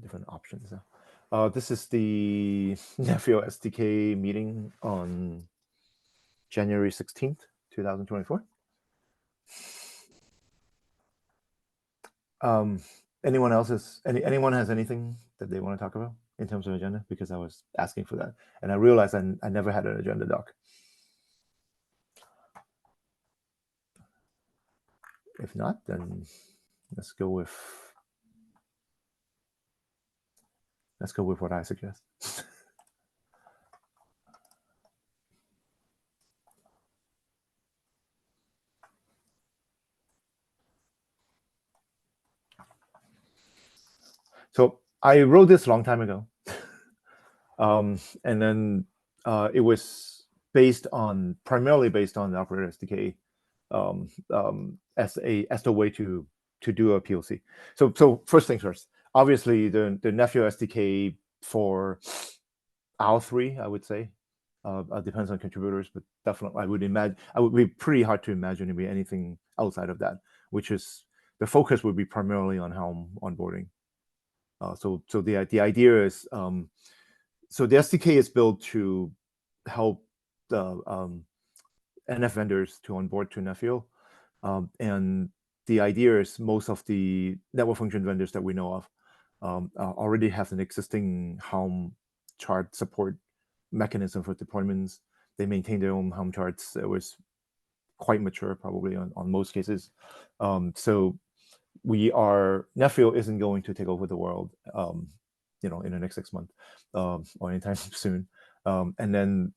different options. This is the Nefio SDK meeting on January 16th, 2024. Anyone has anything that they want to talk about in terms of agenda? Because I was asking for that, and I realized I never had an agenda doc. If not, then let's go with what I suggest. So I wrote this a long time ago, and then it was primarily based on the operator SDK as the way to do a POC. So first things first. Obviously, the Nefio SDK for R3, I would say, depends on contributors, but definitely I would be pretty hard to imagine it be anything outside of that, which is the focus would be primarily on Helm onboarding. So the idea is, so the SDK is built to help the NF vendors to onboard to Nefio, and the idea is most of the network function vendors that we know of already have an existing Helm chart support mechanism for deployments. They maintain their own Helm charts. It was quite mature, probably on most cases. So Nefio isn't going to take over the world, in the next 6 months or anytime soon. And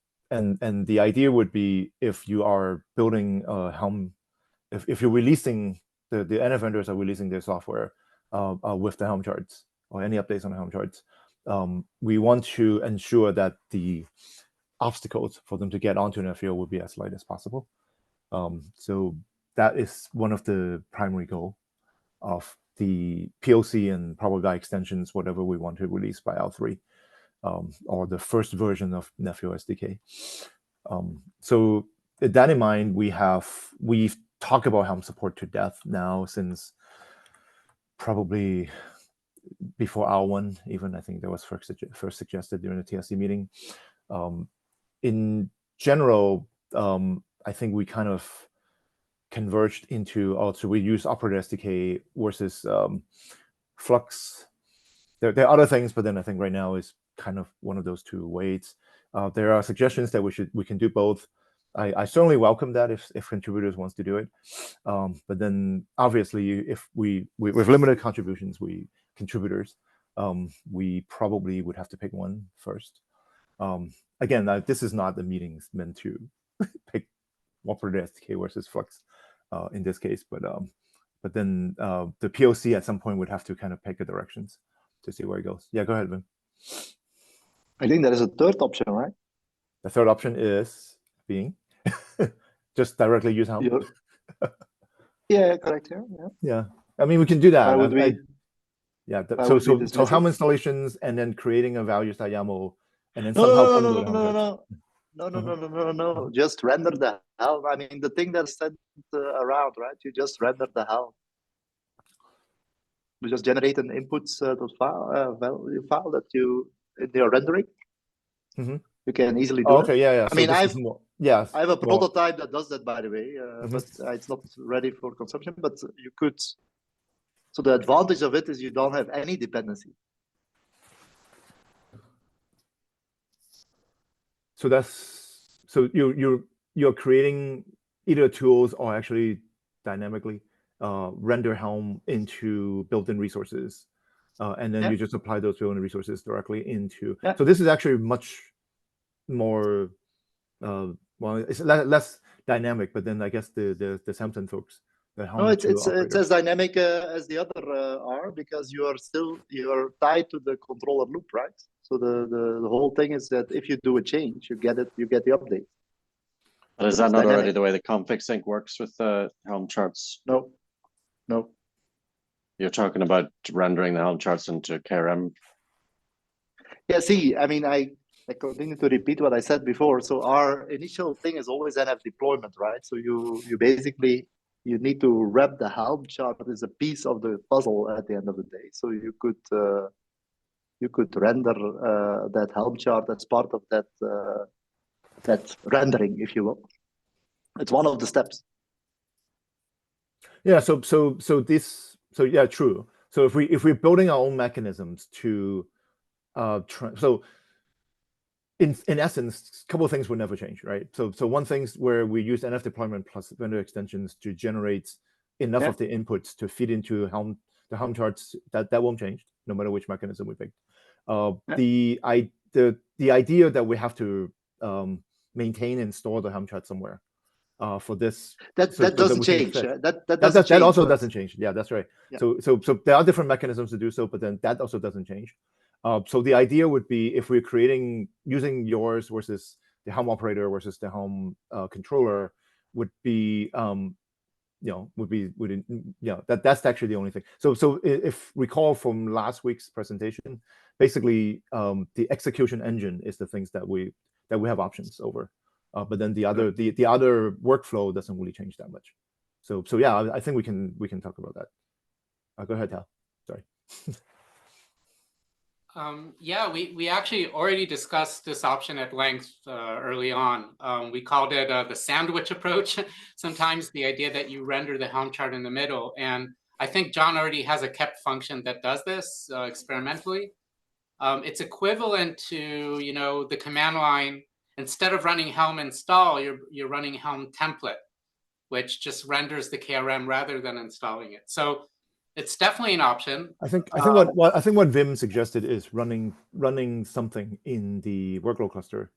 the idea would be, if you are building a Helm, if you're releasing the NF vendors are releasing their software with the Helm charts or any updates on the Helm charts, we want to ensure that the obstacles for them to get onto Nefio would be as light as possible. So that is one of the primary goals of the POC, and probably by extensions, whatever we want to release by L3, or the first version of Nefio SDK. So with that in mind, we've talked about Helm support to death now since probably before R1, even. I think that was first suggested during the TSC meeting. In general, I think we kind of converged into also we use operator SDK versus Flux. There are other things, but then I think right now is kind of one of those two ways. There are suggestions that we can do both. I certainly welcome that if contributors wants to do it. But then obviously, if with limited contributors, we probably would have to pick one first. Again, this is not the meetings meant to pick operator SDK versus Flux in this case, but then the POC at some point would have to kind of pick the directions to see where it goes. Yeah, go ahead, Vin. I think there is a third option, right? The third option is being just directly use Helm. Yeah, correct. Yeah. I mean, we can do that. Yeah. So Helm installations, and then creating a values.yaml, and then somehow No. Just render the Helm. I mean, the thing that's sent around, right? You just render the Helm. You just generate an input value file that you in your rendering. Mm-hmm. You can easily do. Okay, yeah. I mean, I have a prototype that does that, by the way, but it's not ready for consumption. But you could. So the advantage of it is you don't have any dependency. So you're creating either tools or actually dynamically render Helm into built-in resources, and then you just apply those built-in resources directly into. So this is actually much more it's less dynamic, but then I guess the Samson folks. No, it's as dynamic as the other are, because you are tied to the controller loop, right? So the whole thing is that if you do a change, you get the update. But is that not already the way the config sync works with the Helm charts? No. You're talking about rendering the Helm charts into KRM. Yeah. See, I mean, I continue to repeat what I said before. So our initial thing is always NF deployment, right? So you basically need to wrap the Helm chart as a piece of the puzzle at the end of the day. So you could you could render that Helm chart as part of that that rendering, if you will. It's one of the steps. Yeah. So yeah, true. So if we're building our own mechanisms to so in essence, a couple of things will never change, right? So one thing's where we use NF deployment plus vendor extensions to generate enough of the inputs to feed into the Helm charts. That won't change no matter which mechanism we pick. The idea that we have to maintain and store the Helm chart somewhere for this that doesn't change. That also doesn't change. Yeah, that's right. Yeah. So there are different mechanisms to do so, but then that also doesn't change. So the idea would be if we're using yours versus the Helm operator versus the Helm controller would be that's actually the only thing. So if recall from last week's presentation, basically the execution engine is the things that we have options over, but then the other workflow doesn't really change that much. So yeah, I think we can talk about that. Go ahead, Tal. Sorry. Yeah, we actually already discussed this option at length early on. We called it the sandwich approach. Sometimes the idea that you render the Helm chart in the middle. And I think John already has a kept function that does this experimentally. It's equivalent to, the command line. Instead of running Helm install, you're running Helm template, which just renders the KRM rather than installing it. So it's definitely an option. I think what Vim suggested is running something in the workload cluster.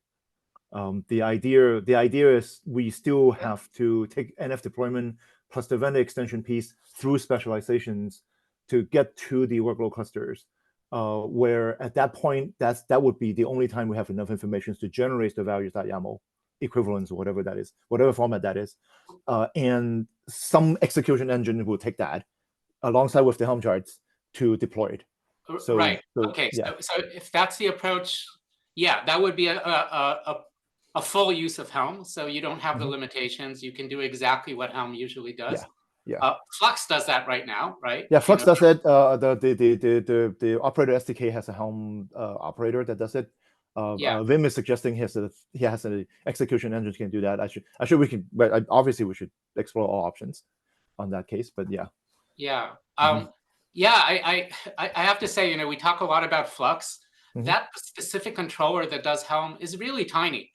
The idea is we still have to take NF deployment plus the vendor extension piece through specializations to get to the workload clusters. Where at that point, that would be the only time we have enough information to generate the values.yaml equivalents or whatever that is, whatever format that is, and some execution engine will take that alongside with the Helm charts to deploy it. So, right. So, okay. Yeah. So if that's the approach, yeah, that would be a full use of Helm. So you don't have the limitations. You can do exactly what Helm usually does. Yeah. Flux does that right now, right? Yeah, Flux does it. The operator SDK has a Helm operator that does it. Vim is suggesting he has an execution engine can do that. But obviously we should explore all options on that case. But yeah. Yeah. I have to say, we talk a lot about Flux. That specific controller that does Helm is really tiny,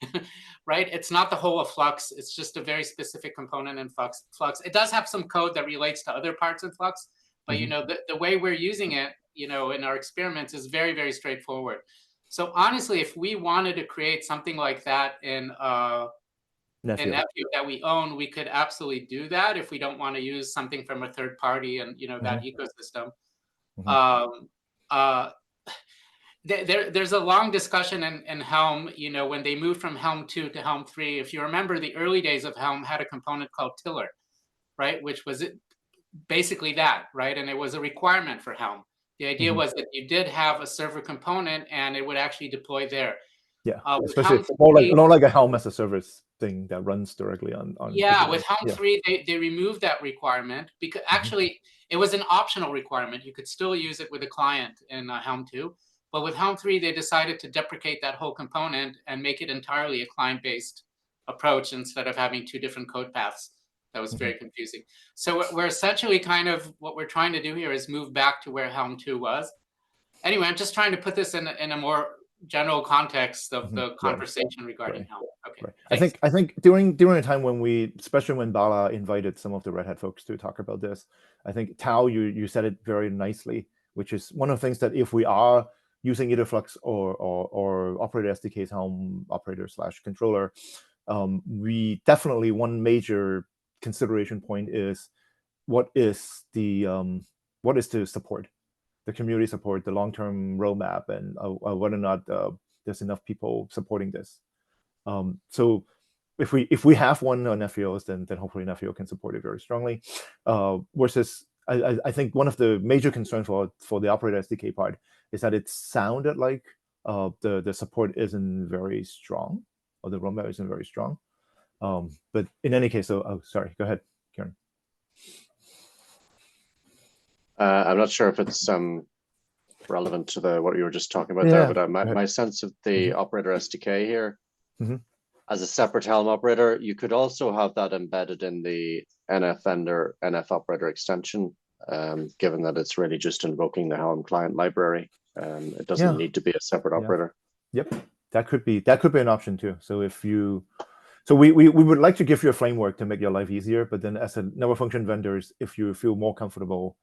right? It's not the whole of Flux. It's just a very specific component in Flux. It does have some code that relates to other parts of Flux, but the way we're using it, in our experiments is very, very straightforward. So honestly, if we wanted to create something like that in Nephew that we own, we could absolutely do that if we don't want to use something from a third party and that ecosystem. There's a long discussion in Helm, when they moved from Helm 2 to Helm 3. If you remember, the early days of Helm had a component called Tiller, right? Which was basically that, right? And it was a requirement for Helm. The idea was that you did have a server component and it would actually deploy there. Yeah, especially more like a Helm as a service thing that runs directly on. Yeah, with Helm 3, they removed that requirement because actually it was an optional requirement. You could still use it with a client in Helm 2. But with Helm 3, they decided to deprecate that whole component and make it entirely a client-based approach instead of having two different code paths. That was very confusing. So we're essentially what we're trying to do here is move back to where Helm 2 was. Anyway, I'm just trying to put this in a more general context of the conversation regarding Helm. Okay. Right. I think during a time when especially when Bala invited some of the Red Hat folks to talk about this, I think Tao, you said it very nicely, which is one of the things that if we are using either Flux or operator SDK's Helm operator / controller, we definitely one major consideration point is what is the support, the community support, the long-term roadmap, and whether or not there's enough people supporting this. So if we have one on FEOs, then hopefully FEO can support it very strongly. Versus I think one of the major concerns for the operator SDK part is that it sounded like the support isn't very strong, or the roadmap isn't very strong. But in any case, sorry, go ahead, Kieran. I'm not sure if it's relevant to what you were just talking about there, but my sense of the operator SDK here, as a separate Helm operator, you could also have that embedded in the NF vendor, NF operator extension, given that it's really just invoking the Helm client library. It doesn't need to be a separate operator. Yep, that could be an option too. So if you, we would like to give you a framework to make your life easier, but then as a network function vendors, if you feel more comfortable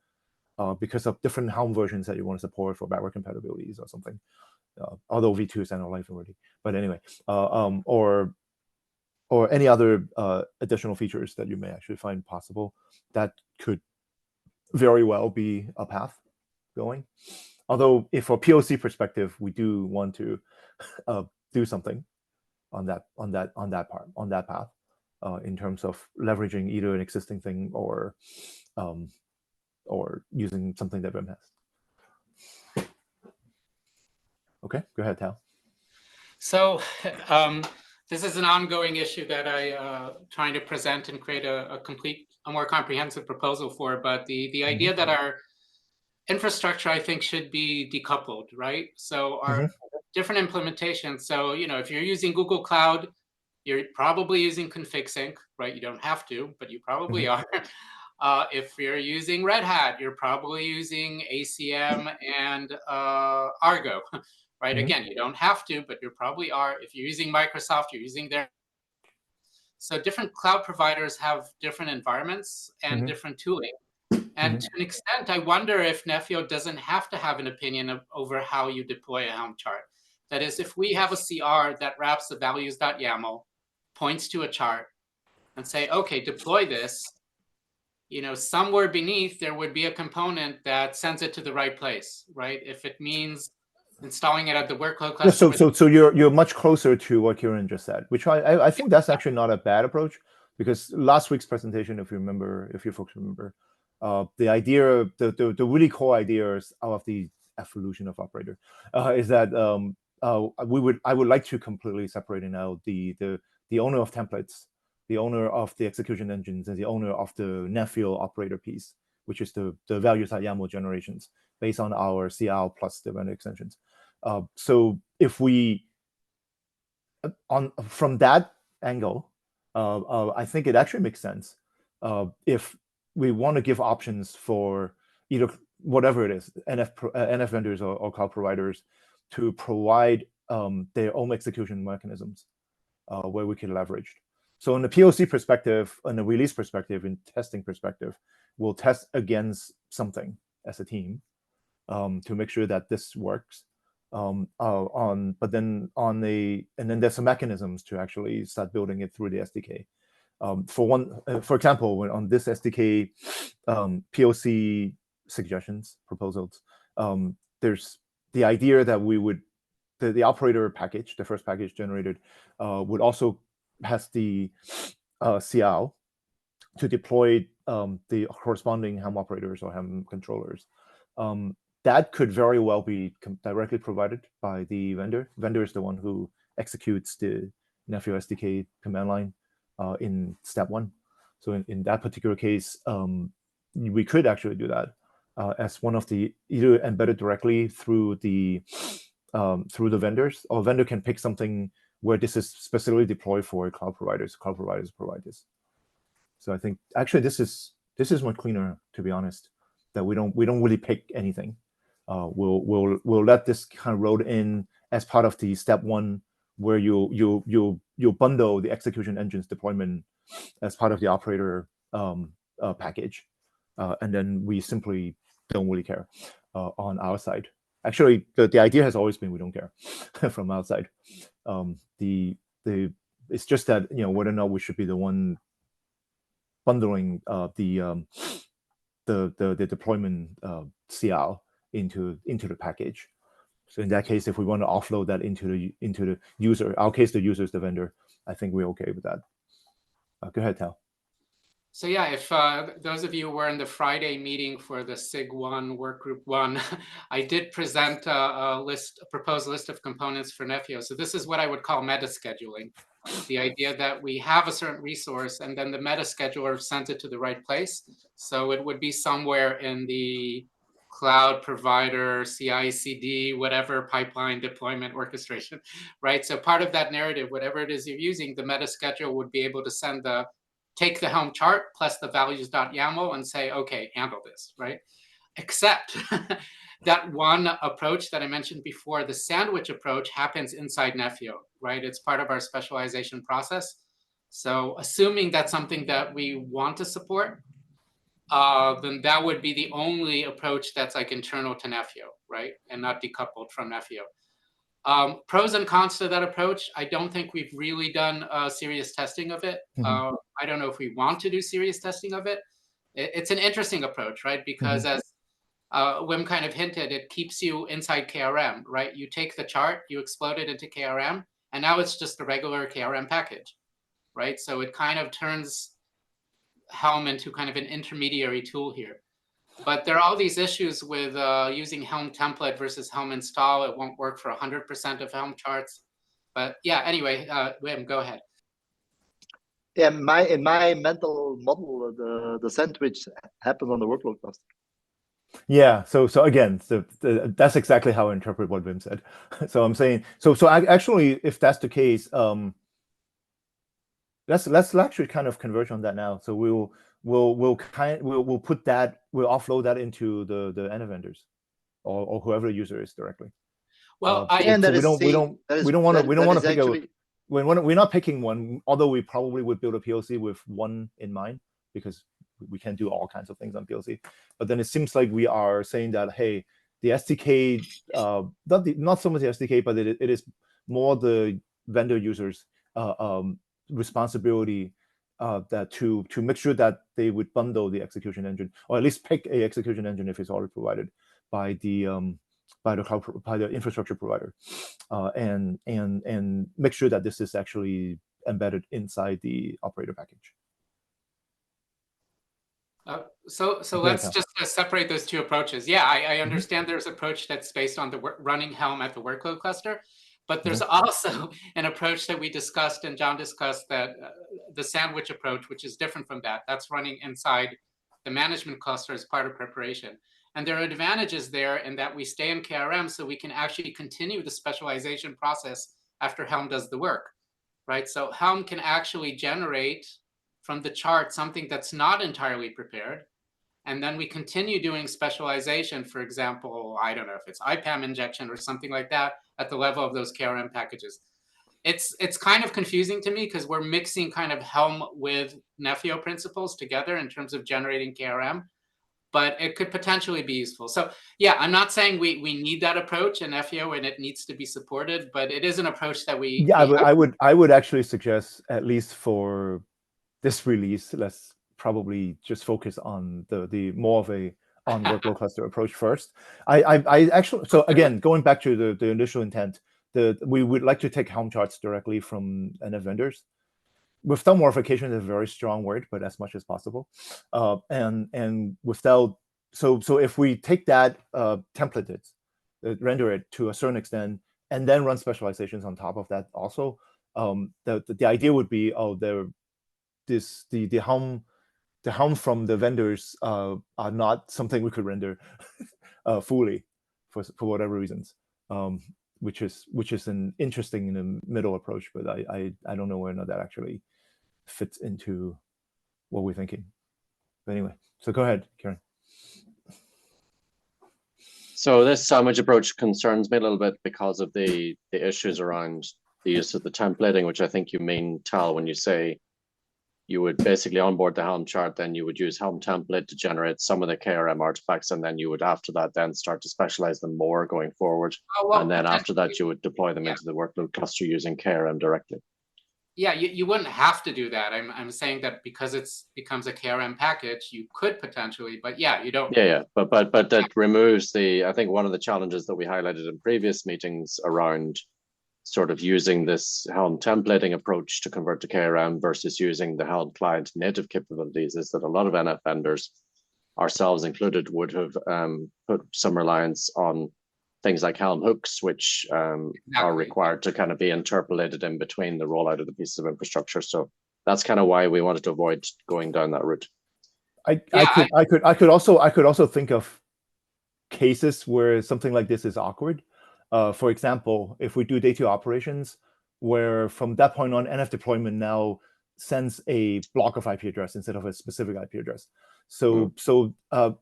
because of different Helm versions that you want to support for backward compatibilities or something, although V2 is end of life already, but anyway, or any other additional features that you may actually find possible, that could very well be a path going. Although, if for POC perspective, we do want to do something on that path, in terms of leveraging either an existing thing or using something that Vim has. Okay, go ahead, Tal. So this is an ongoing issue that I trying to present and create a more comprehensive proposal for. But the idea that our infrastructure, I think, should be decoupled, right? So our different implementations. So, if you're using Google Cloud, you're probably using config sync, right? You don't have to, but you probably are. If you're using Red Hat, you're probably using ACM and Argo, right? Again, you don't have to, but you probably are. If you're using Microsoft, you're using their. So different cloud providers have different environments and different tooling. And to an extent, I wonder if Nefio doesn't have to have an opinion over how you deploy a Helm chart. That is, if we have a CR that wraps the values.yaml, points to a chart, and say, okay, deploy this, somewhere beneath there would be a component that sends it to the right place, right? If it means installing it at the workload cluster. So you're much closer to what Kieran just said, which I think that's actually not a bad approach, because last week's presentation, if you folks remember, the idea, the really core ideas of the evolution of operator is that I would like to completely separate out the owner of templates, the owner of the execution engines, and the owner of the Nefio operator piece, which is the values.yaml generations based on our CL plus the vendor extensions. So if we, from that angle, I think it actually makes sense if we want to give options for either whatever it is, NF vendors or cloud providers, to provide their own execution mechanisms where we can leverage. So in the POC perspective, in the release perspective, in testing perspective, we'll test against something as a team to make sure that this works. And then there's some mechanisms to actually start building it through the SDK. For example, when on this SDK POC suggestions, proposals, there's the idea that we would, the operator package, the first package generated, would also has the CL to deploy the corresponding Helm operators or Helm controllers. That could very well be directly provided by the vendor. Vendor is the one who executes the Nefio SDK command line in step 1. So in that particular case, we could actually do that as one of the, either embedded directly through the vendors, or vendor can pick something where this is specifically deployed for cloud providers. Cloud providers provide this. So I think actually this is much cleaner, to be honest. That we don't really pick anything. We'll let this kind of roll in as part of the step 1, where you bundle the execution engines deployment as part of the operator package, and then we simply don't really care on our side. Actually, the idea has always been we don't care from outside. It's just that whether or not we should be the one bundling the deployment CL into the package. So in that case, if we want to offload that into the user, our case the user is the vendor, I think we're okay with that. Go ahead, Tal. So yeah, if those of you who were in the Friday meeting for the SIG 1 Workgroup 1, I did present a proposed list of components for Nefio. So this is what I would call meta scheduling. The idea that we have a certain resource and then the meta scheduler sends it to the right place. So it would be somewhere in the cloud provider, CI/CD, whatever pipeline deployment orchestration, right? So part of that narrative, whatever it is you're using, the meta schedule would be able to take the Helm chart plus the values.yaml and say, okay, handle this, right? Except that one approach that I mentioned before, the sandwich approach, happens inside Nefio, right? It's part of our specialization process. So assuming that's something that we want to support, then that would be the only approach that's like internal to Nefio, right? And not decoupled from Nefio. Pros and cons to that approach, I don't think we've really done serious testing of it. I don't know if we want to do serious testing of it. It's an interesting approach, right? Because as Wim kind of hinted, it keeps you inside KRM, right? You take the chart, you explode it into KRM, and now it's just a regular KRM package, right? So it kind of turns Helm into kind of an intermediary tool here. But there are all these issues with using Helm template versus Helm install. It won't work for 100% of Helm charts. But yeah, anyway, Wim, go ahead. Yeah, in my mental model, the sandwich happens on the workload cluster. Yeah. So again, that's exactly how I interpret what Wim said. So I'm saying, so actually, if that's the case, let's actually kind of converge on that now. So we'll put that, we'll offload that into the NF vendors or whoever the user is directly. Well, we're not picking one, although we probably would build a POC with one in mind, because we can do all kinds of things on POC. But then it seems like we are saying that, hey, the SDK, not so much the SDK, but it is more the vendor users responsibility that to make sure that they would bundle the execution engine, or at least pick a execution engine if it's already provided by the infrastructure provider, and make sure that this is actually embedded inside the operator package. So let's just separate those two approaches. Yeah, I understand there's an approach that's based on the running Helm at the workload cluster, but there's also an approach that we discussed and John discussed, that the sandwich approach, which is different from that. That's running inside the management cluster as part of preparation. And there are advantages there in that we stay in KRM, so we can actually continue the specialization process after Helm does the work, right? So Helm can actually generate from the chart something that's not entirely prepared. And then we continue doing specialization, for example, I don't know if it's IPAM injection or something like that at the level of those KRM packages. It's kind of confusing to me because we're mixing kind of Helm with Nefio principles together in terms of generating KRM, but it could potentially be useful. So yeah, I'm not saying we need that approach in Nefio and it needs to be supported, but it is an approach that we— Yeah, I would actually suggest, at least for this release, let's probably just focus on the more of a on workload cluster approach first. I actually, so again, going back to the initial intent, we would like to take Helm charts directly from NF vendors. With some modification is a very strong word, but as much as possible. And without, so if we take that template it, render it to a certain extent, and then run specializations on top of that also, the idea would be, the Helm from the vendors are not something we could render fully for whatever reasons, which is an interesting in the middle approach, but I don't know whether or not that actually fits into what we're thinking. But anyway, so go ahead, Kieran. So this sandwich approach concerns me a little bit because of the issues around the use of the templating, which I think you mean, Tal, when you say you would basically onboard the Helm chart, then you would use Helm template to generate some of the KRM artifacts, and then you would, after that, then start to specialize them more going forward. And then after that, you would deploy them into the workload cluster using KRM directly. Yeah, you wouldn't have to do that. I'm saying that because it becomes a KRM package, you could potentially, but yeah, you don't. Yeah, but that removes I think one of the challenges that we highlighted in previous meetings around sort of using this Helm templating approach to convert to KRM versus using the Helm client native capabilities is that a lot of NF vendors, ourselves included, would have put some reliance on things like Helm hooks, which are required to kind of be interpolated in between the rollout of the pieces of infrastructure. So that's kind of why we wanted to avoid going down that route. I could also think of cases where something like this is awkward. For example, if we do day 2 operations, where from that point on, NF deployment now sends a block of IP address instead of a specific IP address. So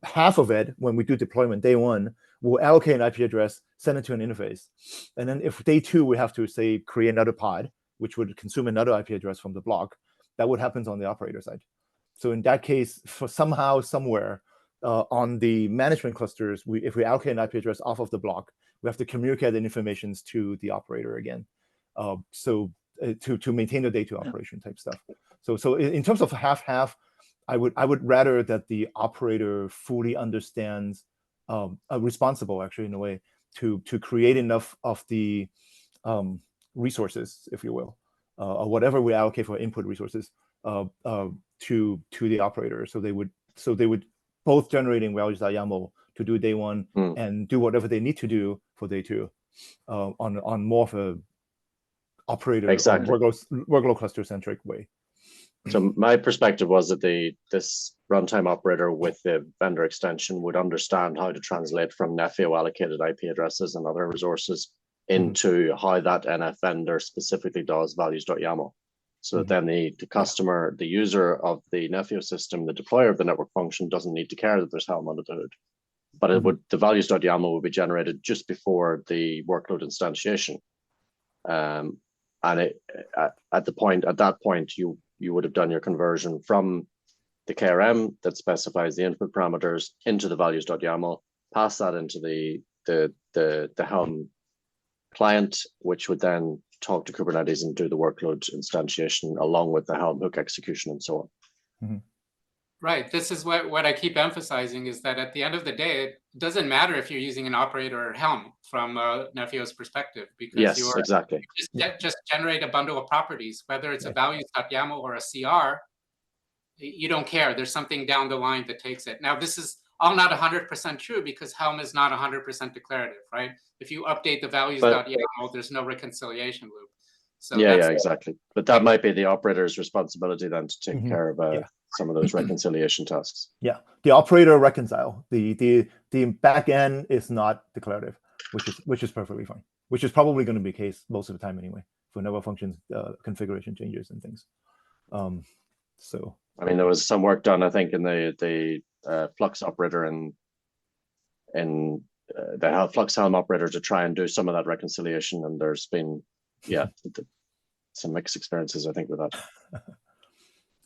half of it, when we do deployment day 1, we'll allocate an IP address, send it to an interface. And then if day 2, we have to, say, create another pod, which would consume another IP address from the block, that would happen on the operator side. So in that case, for somehow, somewhere, on the management clusters, if we allocate an IP address off of the block, we have to communicate the information to the operator again. To maintain the day 2 operation type stuff. So in terms of half-half, I would rather that the operator fully understands, responsible actually in a way, to create enough of the resources, if you will, or whatever we allocate for input resources to the operator, so they would both generating values.yaml to do day 1 and do whatever they need to do for day 2 on more of a operator workload cluster centric way. So my perspective was that this runtime operator with the vendor extension would understand how to translate from Nefio allocated IP addresses and other resources into how that NF vendor specifically does values.yaml. So that then the customer, the user of the Nefio system, the deployer of the network function doesn't need to care that there's Helm under the hood. But it would, the values.yaml would be generated just before the workload instantiation. And at that point, you would have done your conversion from the KRM that specifies the input parameters into the values.yaml, pass that into the Helm client, which would then talk to Kubernetes and do the workload instantiation along with the Helm hook execution and so on. Right. This is what I keep emphasizing, is that at the end of the day, it doesn't matter if you're using an operator or Helm from Nefio's perspective, because you just generate a bundle of properties, whether it's a values.yaml or a CR, you don't care. There's something down the line that takes it. Now, this is all not 100% true because Helm is not 100% declarative, right? If you update the values.yaml, there's no reconciliation loop. So exactly. But that might be the operator's responsibility then to take care of some of those reconciliation tasks. Yeah, the operator reconcile. The back end is not declarative, which is perfectly fine. Which is probably going to be the case most of the time anyway for network functions configuration changes and things. So I mean, there was some work done, I think, in the Flux operator and the Flux Helm operator to try and do some of that reconciliation, and there's been some mixed experiences, I think, with that.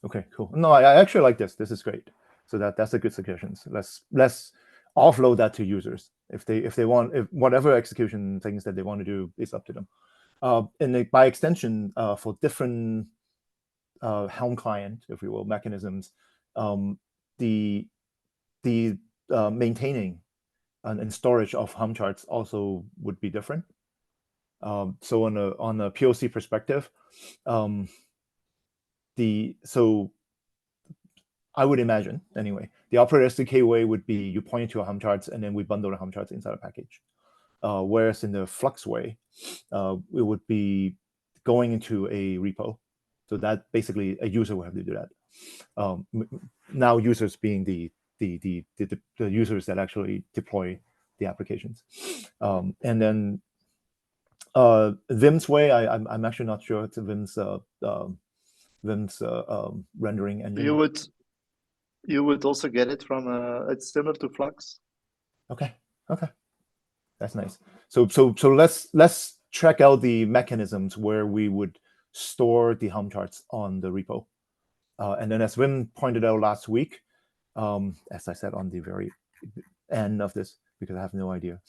Okay, cool. No, I actually like this. This is great. So that's a good suggestion. So let's offload that to users. If they want, whatever execution things that they want to do, is up to them. And by extension, for different Helm client, if you will, mechanisms, the maintaining and storage of Helm charts also would be different. So on a POC perspective, so I would imagine anyway, the operator SDK way would be you point to a Helm charts and then we bundle the Helm charts inside a package. Whereas in the Flux way, it would be going into a repo. So that basically a user will have to do that. Now users being the users that actually deploy the applications. And then Vim's way, I'm actually not sure it's Vim's rendering engine. You would also get it from it's similar to Flux. Okay, that's nice. So let's check out the mechanisms where we would store the Helm charts on the repo, and then as Wim pointed out last week, as I said on the very end of this, because I have no idea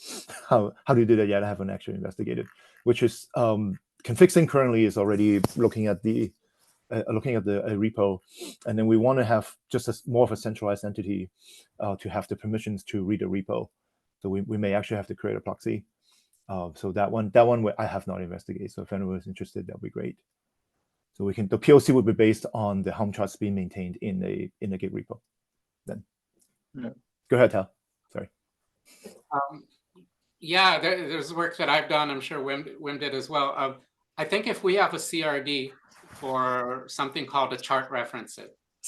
how to do that yet. I haven't actually investigated, which is Config currently is already looking at the repo, and then we want to have just more of a centralized entity to have the permissions to read a repo. So we may actually have to create a proxy. So that one I have not investigated. So if anyone is interested, that'd be great. So the POC would be based on the Helm charts being maintained in a Git repo. Then, go ahead, Tal. Sorry. There's work that I've done. I'm sure Wim did as well. I think if we have a CRD for something called a chart reference,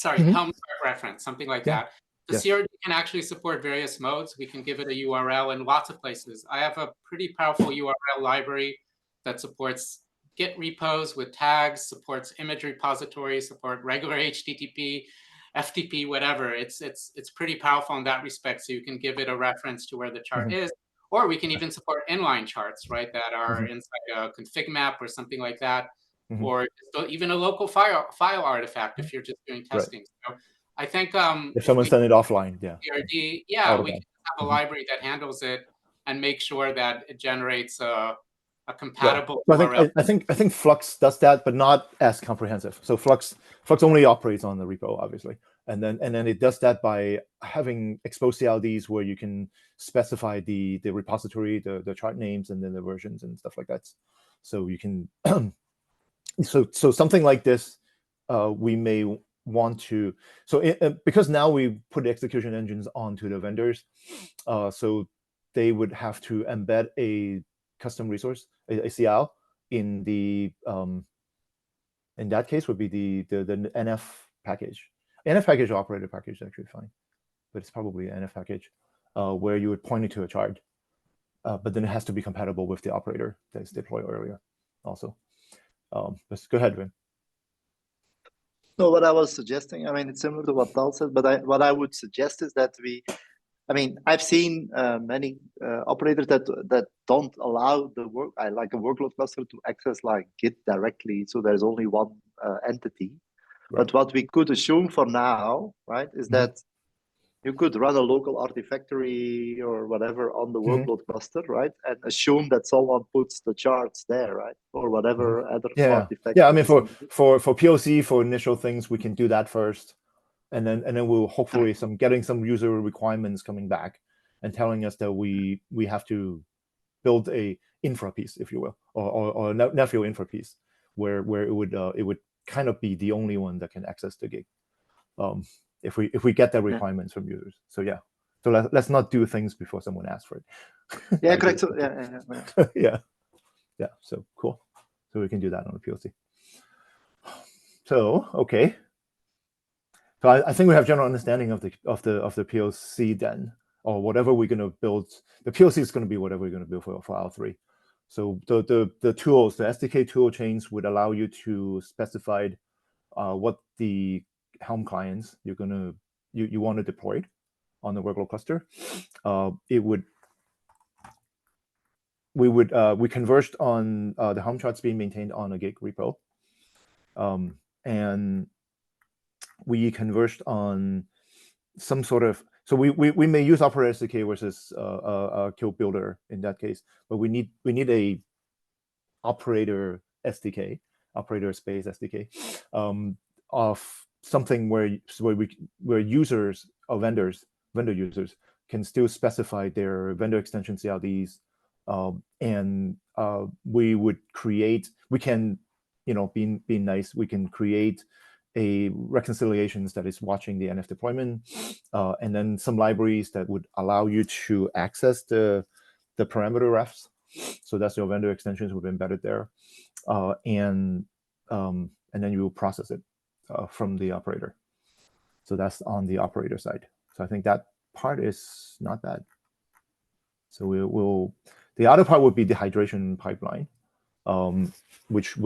Helm chart reference, something like that, The CRD can actually support various modes. We can give it a URL in lots of places. I have a pretty powerful URL library that supports Git repos with tags, supports image repositories, support regular HTTP, FTP, whatever. It's pretty powerful in that respect. So you can give it a reference to where the chart is, or we can even support inline charts, right, that are inside a config map or something like that, or even a local file artifact if you're just doing testing. So I think if someone sent it offline, CRD, we can have a library that handles it and make sure that it generates a compatible URL. I think Flux does that, but not as comprehensive. So Flux only operates on the repo, obviously, and then it does that by having exposed CLDs where you can specify the repository, the chart names, and then the versions and stuff like that. So you can so something like this, we may want to, because now we put execution engines onto the vendors, so they would have to embed a custom resource, a CL, in the in that case would be the NF package. NF package operator package is actually fine, but it's probably an NF package where you would point it to a chart, but then it has to be compatible with the operator that's deployed earlier also. Let's go ahead, Wim. No, what I was suggesting, I mean, it's similar to what Tal said, but what I would suggest is that I've seen many operators that don't allow like a workload cluster to access like Git directly, so there's only one entity. Right. But what we could assume for now, right, is that you could run a local Artifactory or whatever on the workload cluster, right, and assume that someone puts the charts there, right, or whatever other artifact. Yeah, I mean, for POC, for initial things, we can do that first. And then we'll hopefully getting some user requirements coming back and telling us that we have to build a infra piece, if you will, or a Nephew infra piece, where it would kind of be the only one that can access the gig, if we get the requirements from users. So so let's not do things before someone asks for it. Yeah, correct. So, yeah. So cool. So we can do that on the POC. So okay. So I think we have general understanding of the POC then, or whatever we're going to build. The POC is going to be whatever we're going to build for R3. So the tools, the SDK tool chains would allow you to specify what the Helm clients you want to deploy on the workload cluster. We converged on the Helm charts being maintained on a Git repo, and we converged on some sort of, so we may use operator SDK versus a kill builder in that case, but we need a operator SDK, operator space SDK, of something where users or vendor users can still specify their vendor extension CLDs, and we can, be nice, we can create a reconciliations that is watching the NF deployment, and then some libraries that would allow you to access the parameter refs. So that's your vendor extensions would be embedded there, and then you will process it from the operator. So that's on the operator side. So I think that part is not bad. So the other part would be the hydration pipeline, which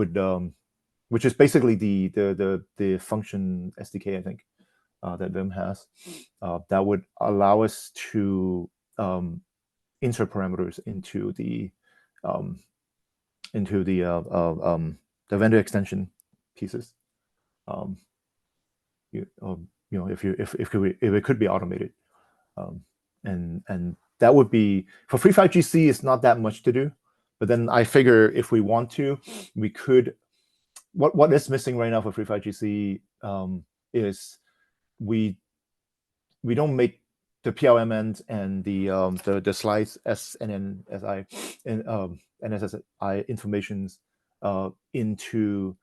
is basically the function SDK, I think, that Vim has, that would allow us to insert parameters into the vendor extension pieces. If it could be automated, and that would be for 3.5GC. It's not that much to do, but then I figure if we want to, we could. What is missing right now for 3.5GC is we don't make the PLMN and the slides SNNSI and NSSI informations into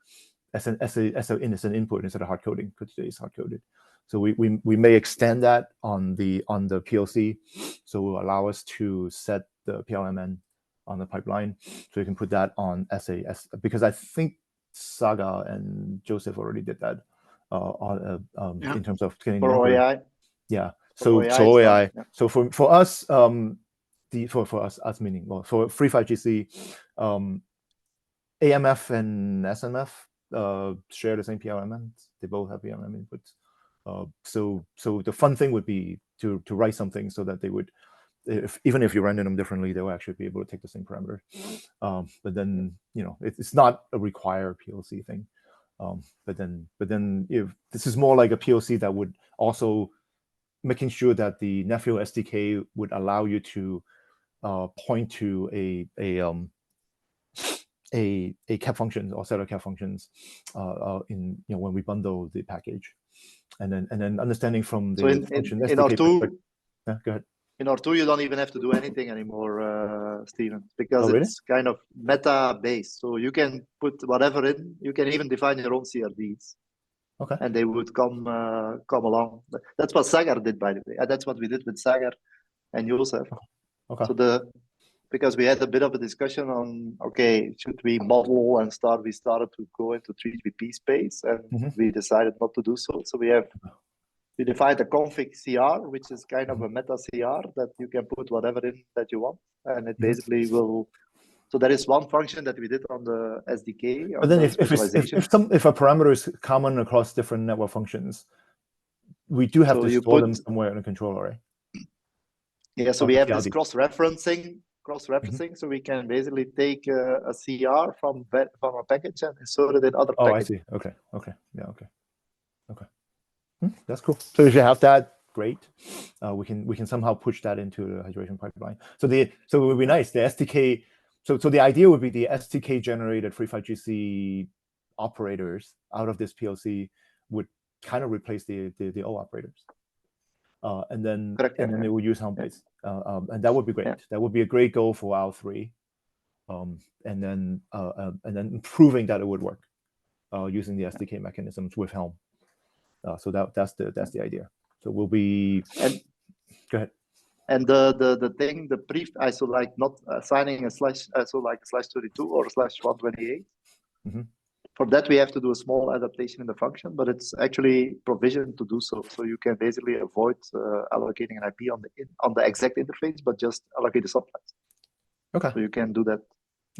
as an input instead of hard coding, because today is hard coded. So we may extend that on the POC, so it will allow us to set the PLMN on the pipeline, so you can put that on SAS, because I think Saga and Joseph already did that in terms of getting for OAI. Yeah, So OAI so is done, OAI. yeah. So for us, for us meaning, well, for free 5GC, AMF and SMF share the same PR elements. They both have PR inputs. So the fun thing would be to write something so that they would, even if you render them differently, they will actually be able to take the same parameter. But then, you know, it's not a required POC thing. But then if this is more like a POC that would also making sure that the Nephew SDK would allow you to point to a cap function or set of cap functions in, you know, when we bundle the package, and then understanding from the So in SDK R2, yeah, go ahead. in R2, you don't even have to do anything anymore, Steven, because Oh, really? it's kind of meta based. So you can put whatever in. You can even define your own CRDs. Okay. And they would come along. That's what Sagar did, by the way. And that's what we did with Sagar and Josef. Okay. So because we had a bit of a discussion on, okay, should we model and start? We started to go into 3GPP space, and we decided not to do so. So we defined a config CR, which is kind of a meta CR that you can put whatever in that you want, and it basically will. So there is one function that we did on the SDK. But then if a parameter is common across different network functions, we do have to store them somewhere in a controller, right? Yeah, so we have this cross-referencing. So we can basically take a CR from a package and insert it in other packages. I see. Okay. Yeah, okay. That's cool. So if you have that, great. We can somehow push that into the hydration pipeline. So it would be nice. The SDK. So the idea would be the SDK generated free 5GC operators out of this PLC would kind of replace the O operators. And then they would use Helm plates. And that would be great. Yeah. That would be a great goal for R3. And then proving that it would work using the SDK mechanisms with Helm. So that's the idea. So we'll be. Go ahead. And the thing, the brief, so like not assigning a slash, so like a /32 or /128. For that, we have to do a small adaptation in the function, but it's actually provisioned to do so. So you can basically avoid allocating an IP on the exact interface, but just allocate the subtypes. Okay. So you can do that.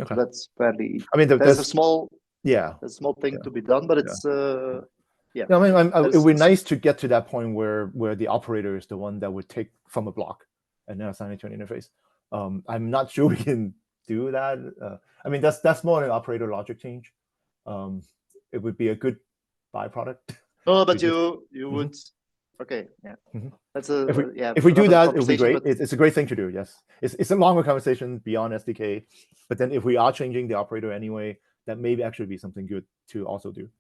Okay. So that's fairly easy. I mean, there's a small thing to be done, but it's yeah. No, I mean, it would be nice to get to that point where the operator is the one that would take from a block and then assign it to an interface. I'm not sure we can do that. I mean, that's more an operator logic change. It would be a good byproduct. No, but you would. Okay, yeah. That's if we do that, it would be great. It's a great thing to do. Yes, it's a longer conversation beyond SDK. But then if we are changing the operator anyway, that may actually be something good to also do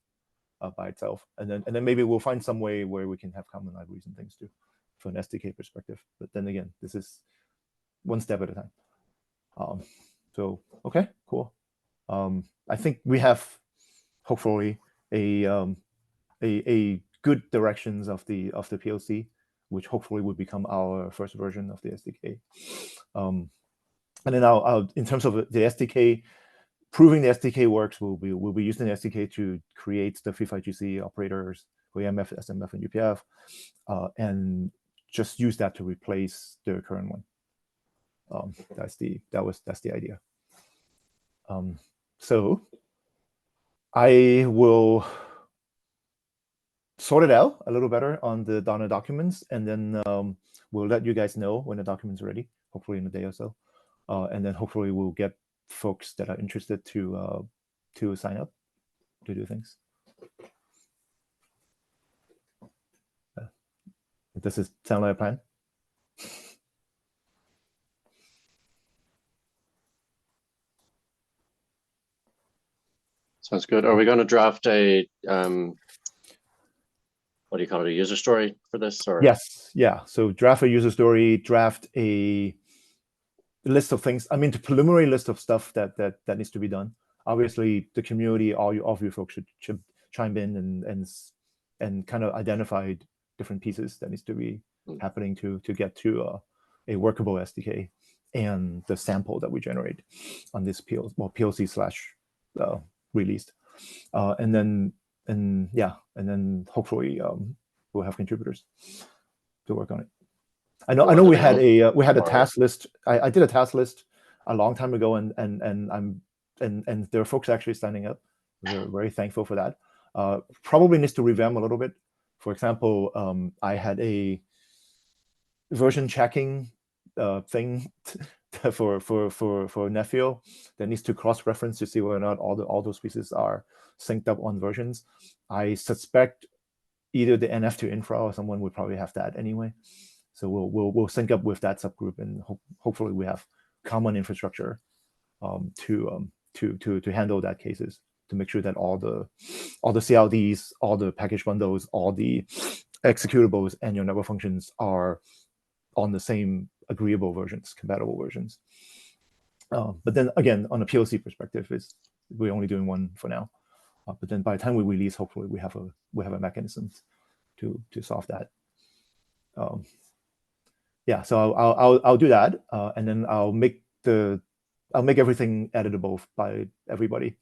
by itself. And then maybe we'll find some way where we can have common libraries and things too, from an SDK perspective. But then again, this is one step at a time. So okay, cool. I think we have hopefully a good directions of the PLC, which hopefully would become our first version of the SDK. And then I'll in terms of the SDK, proving the SDK works, we'll be using the SDK to create the free 5GC operators, AMF, SMF, and UPF, and just use that to replace the current one. That's the idea. So I will sort it out a little better on the documents, and then we'll let you guys know when the document's ready, hopefully in a day or so. And then hopefully we'll get folks that are interested to sign up to do things. Does this sound like a plan? Sounds good. Are we going to draft a what do you call it, a user story for this? Or yes, yeah. So draft a user story, draft a list of things. I mean, the preliminary list of stuff that needs to be done. Obviously, the community, all of you folks should chime in and kind of identify different pieces that needs to be happening to get to a workable SDK and the sample that we generate on this PLC / released, and then hopefully we'll have contributors to work on it. I know we had a task list. I did a task list a long time ago, and there are folks actually standing up. We're very thankful for that. Probably needs to revamp a little bit. For example, I had a version checking thing for Nephew that needs to cross-reference to see whether or not all those pieces are synced up on versions. I suspect either the NF to infra or someone would probably have that anyway. So we'll sync up with that subgroup, and hopefully we have common infrastructure to handle that cases, to make sure that all the CLDs, all the package bundles, all the executables, and your network functions are on the same agreeable versions, compatible versions. But then again, on a POC perspective, we're only doing one for now. But then by the time we release, hopefully we have a mechanism to solve that. Yeah, so I'll do that, and then I'll make everything editable by everybody,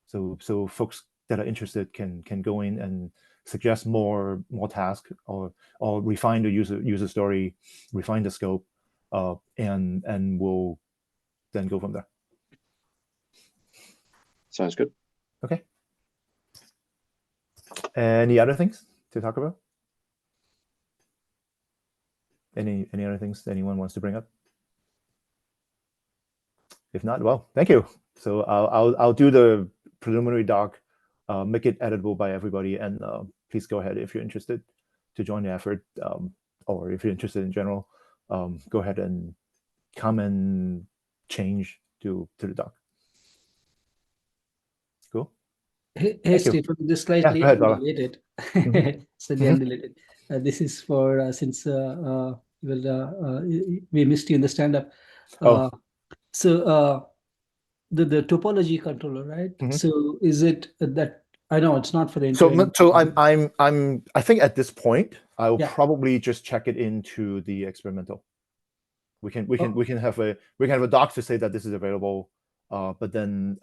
so folks that are interested can go in and suggest more tasks, or refine the user story, refine the scope, and we'll then go from there. Sounds good. Okay. Any other things to talk about? Any other things anyone wants to bring up? If not, well, thank you. So I'll do the preliminary doc, make it editable by everybody, and please go ahead if you're interested to join the effort, or if you're interested in general, go ahead and comment, change to the doc. Cool. Hey Stephen, this slightly unrelated. Slightly unrelated. This is for since we missed you in the stand-up. So the topology controller, right? So is it that, I know it's not for the so I think at this point I will probably just check it into the experimental. We can have a doc to say that this is available, but then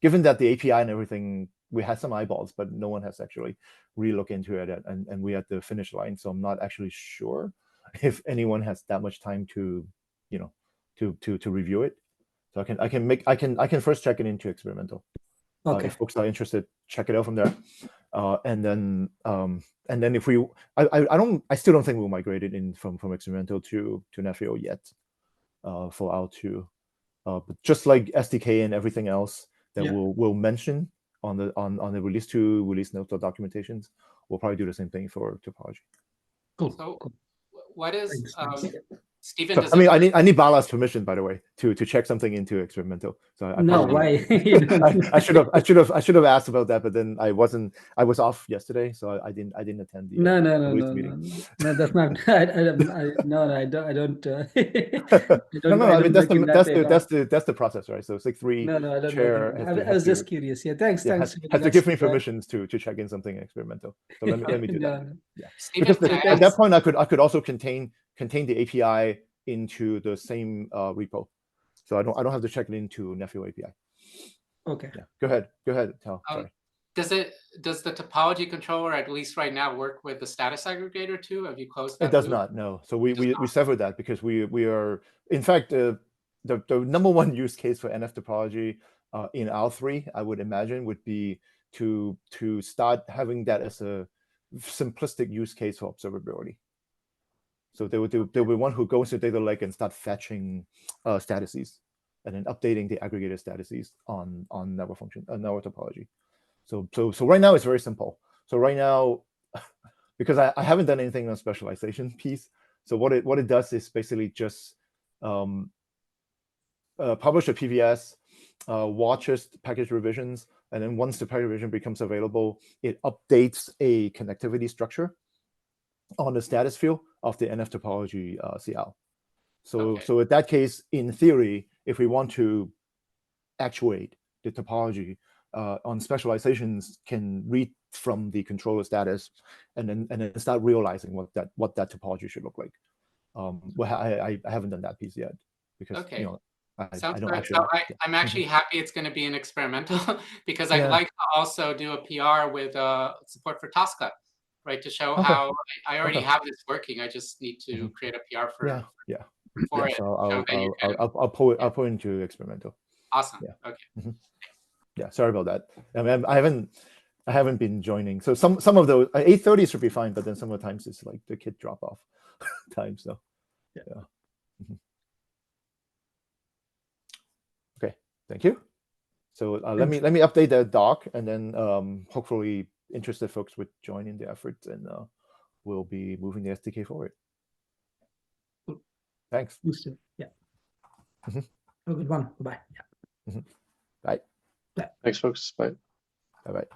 given that the API and everything, we had some eyeballs, but no one has actually really looked into it, and we at the finish line. So I'm not actually sure if anyone has that much time to review it. So I can first check it into experimental. Okay. If folks are interested, check it out from there. And then if we, I still don't think we'll migrate it in from experimental to Nephew yet, for R2. But just like SDK and everything else that we'll mention on the release 2, release notes or documentations, we'll probably do the same thing for topology. Cool. So what is Stephen? So, I need Bala's permission, by the way, to check something into experimental. So why? I should have asked about that, but then I was off yesterday, so I didn't attend the meeting. No, that's not. I don't. I mean that's the process, right? So SIG3 I don't chair. I was just curious. Yeah, thanks. Has to give me permissions to check in something experimental. So let me do that. Yeah. Stephen, because at that point I could also contain the API into the same repo, so I don't have to check it into Nephew API. Okay. Yeah. Go ahead. Tal. Sorry. Does the topology controller, at least right now, work with the status aggregator too? Have you closed that? It does not. No. So we severed that because we are, in fact, the number one use case for NF topology in R3, I would imagine, would be to start having that as a simplistic use case for observability. So there will be one who goes to data lake and start fetching statuses, and then updating the aggregator statuses on network function, network topology. So right now it's very simple. So right now, because I haven't done anything on specialization piece, so what it does is basically just publish a PVS, watches package revisions, and then once the package revision becomes available, it updates a connectivity structure on the status field of the NF topology CL. So in that case, in theory, if we want to actuate the topology on specializations, can read from the controller status and then start realizing what that topology should look like. Well, I haven't done that piece yet because Sounds good. So I'm actually happy it's going to be an experimental because I'd like to also do a PR with support for Tosca. right? To show Okay. how I already Okay. have this working. I just need to create a PR for Yeah. Yeah. for Yeah. it. So show that you can. I'll pull it into experimental. Awesome. Yeah. Okay. Yeah. Sorry about that. I mean, I haven't been joining. So some of those 8:30 should be fine, but then some of the times it's like the kid drop off time. So yeah. Okay. Thank you. So let me update the doc, and then hopefully interested folks would join in the effort, and we'll be moving the SDK forward. Cool. Thanks. Yeah. Have a good one. Bye. Bye. Thanks, folks. Bye. Bye.